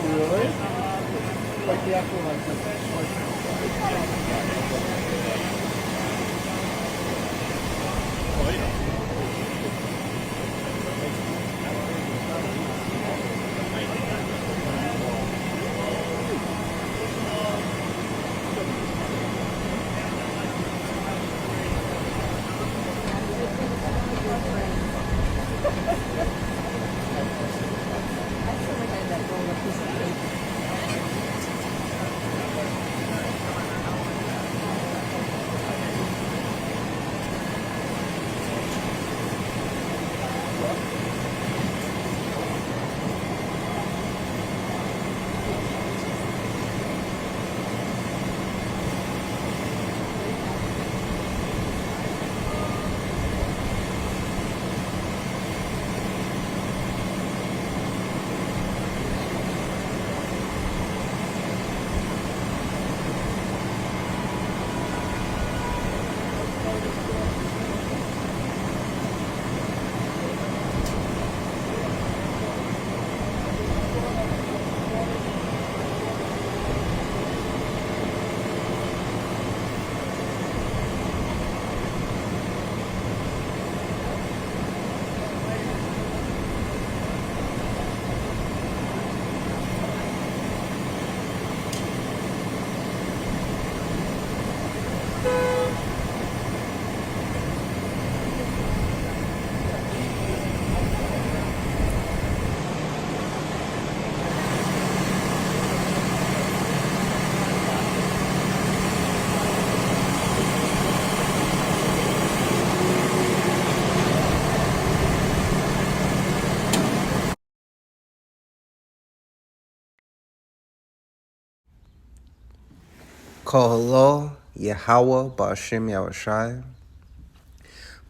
really? Like the actual Kohalo Yahweh Ba'ashem Yahushai,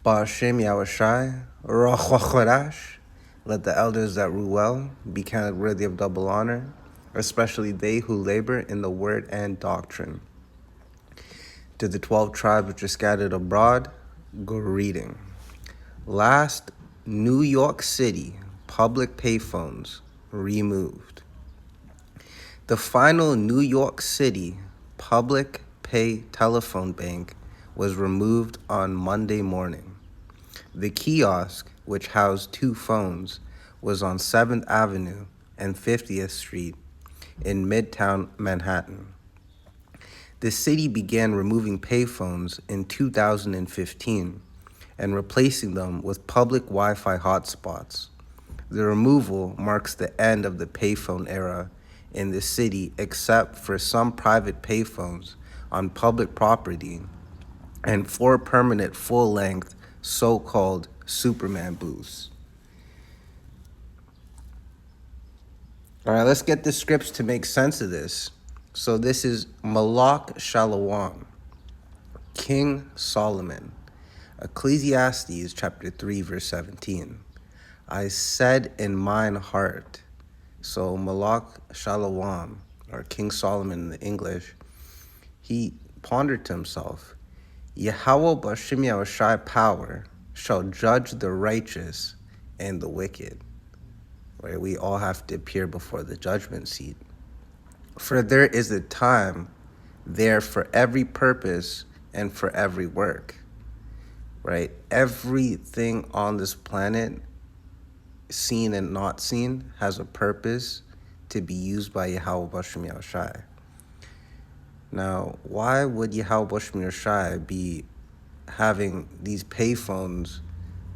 Ba'ashem Yahushai, Ruach HaKodesh. Let the elders that rule well be counted worthy of double honor, especially they who labor in the word and doctrine. To the 12 tribes which are scattered abroad, greeting. Last New York City public payphones removed. The final New York City public pay telephone bank was removed on Monday morning. The kiosk, which housed two phones, was on 7th Avenue and 50th Street in Midtown Manhattan. The city began removing payphones in 2015 and replacing them with public Wi-Fi hotspots. The removal marks the end of the payphone era in the city, except for some private payphones on public property and 4 permanent full-length so-called Superman booths. All right, let's get the scripts to make sense of this. So this is Malak Shalom, King Solomon, Ecclesiastes chapter 3, verse 17. I said in mine heart. So Malak Shalom, or King Solomon in the English, he pondered to himself, Yahweh Ba'ashem Yahushai power shall judge the righteous and the wicked. Right? We all have to appear before the judgment seat. For there is a time there for every purpose and for every work. Right? Everything on this planet, seen and not seen, has a purpose to be used by Yahweh Ba'ashem Yahushai. Now, why would Yahweh Ba'ashem Yahushai be having these payphones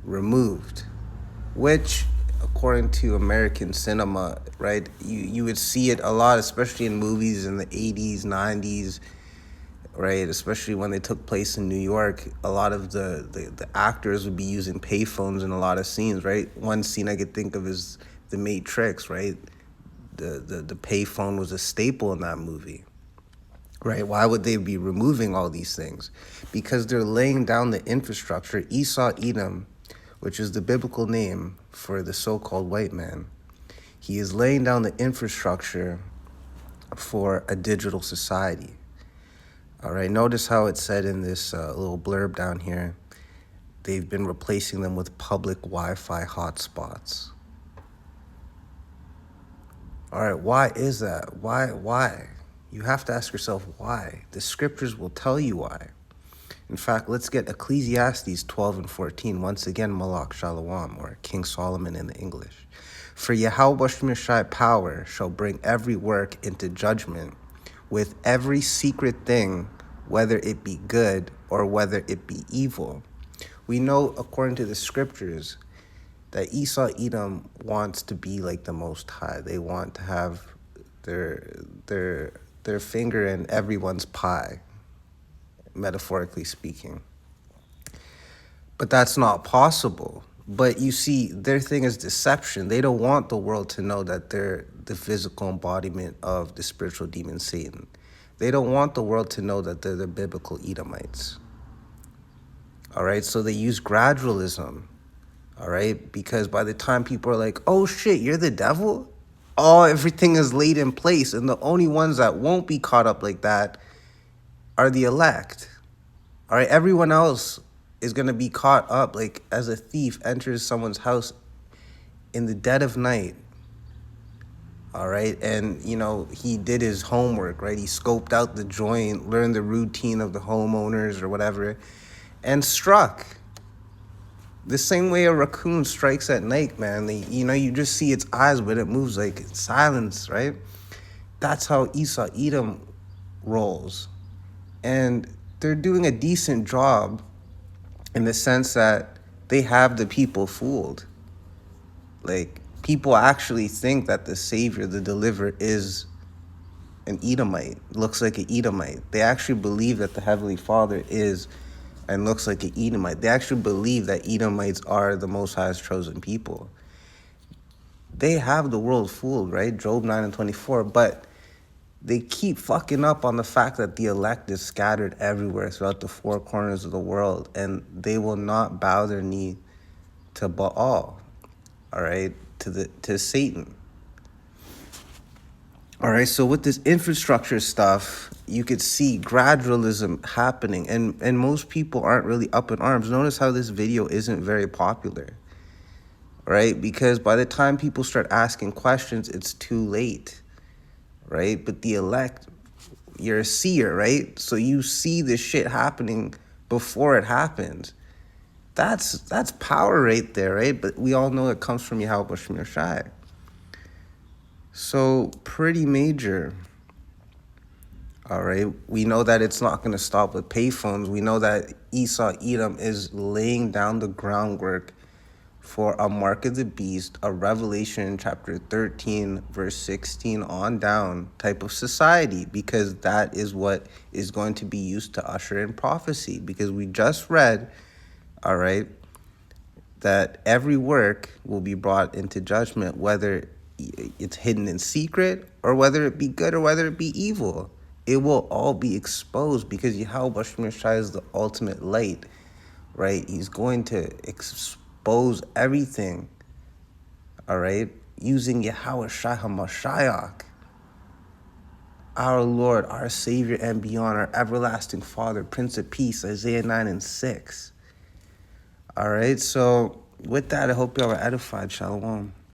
removed? Which, according to American cinema, right, you would see it a lot, especially in movies in the 80s, 90s, right, especially when they took place in New York. A lot of the actors would be using payphones in a lot of scenes, right? One scene I could think of is The Matrix, right? The payphone was a staple in that movie, right? Why would they be removing all these things? Because they're laying down the infrastructure. Esau Edom, which is the biblical name for the so-called white man, he is laying down the infrastructure for a digital society. All right, notice how it said in this little blurb down here, they've been replacing them with public Wi-Fi hotspots. All right, why is that? Why? You have to ask yourself why. The scriptures will tell you why. In fact, let's get Ecclesiastes 12 and 14. Once again, Malak Shalom, or King Solomon in the English. For Yahweh Shai power shall bring every work into judgment with every secret thing, whether it be good or whether it be evil. We know, according to the scriptures, that Esau Edom wants to be like the Most High. They want to have their finger in everyone's pie, metaphorically speaking. But that's not possible. But you see, their thing is deception. They don't want the world to know that they're the physical embodiment of the spiritual demon Satan. They don't want the world to know that they're the biblical Edomites. All right, so they use gradualism. All right, because by the time people are like, oh shit, you're the devil? Oh, everything is laid in place. And the only ones that won't be caught up like that are the elect. All right, everyone else is going to be caught up like as a thief enters someone's house in the dead of night. All right, and you know, he did his homework, right? He scoped out the joint, learned the routine of the homeowners or whatever, and struck. The same way a raccoon strikes at night, man. You just see its eyes, but it moves like in silence, right? That's how Esau Edom rolls. And they're doing a decent job in the sense that they have the people fooled. Like, people actually think that the Savior, the deliverer, is an Edomite, looks like an Edomite. They actually believe that the Heavenly Father is and looks like an Edomite. They actually believe that Edomites are the Most High's chosen people. They have the world fooled, right? Job 9 and 24. But they keep fucking up on the fact that the elect is scattered everywhere throughout the four corners of the world, and they will not bow their knee to Baal, all right, to Satan. All right, so with this infrastructure stuff, you could see gradualism happening, and most people aren't really up in arms. Notice how this video isn't very popular, right? Because by the time people start asking questions, it's too late, right? But the elect, you're a seer, right? So you see this shit happening before it happens. That's power right there, right? But we all know it comes from Yahweh Shemir Shai. So pretty major. All right. We know that it's not going to stop with payphones. We know that Esau Edom is laying down the groundwork for a mark of the beast, a Revelation chapter 13, verse 16 on down type of society, because that is what is going to be used to usher in prophecy. Because we just read, all right, that every work will be brought into judgment, whether it's hidden in secret or whether it be good or whether it be evil. It will all be exposed because Yahweh Shemir Shai is the ultimate light, right? He's going to expose everything, all right, using Yahweh Shai HaMashiach, our Lord, our Savior and beyond, our everlasting Father, Prince of Peace, Isaiah 9 and 6. All right, so with that, I hope y'all are edified. Shalom.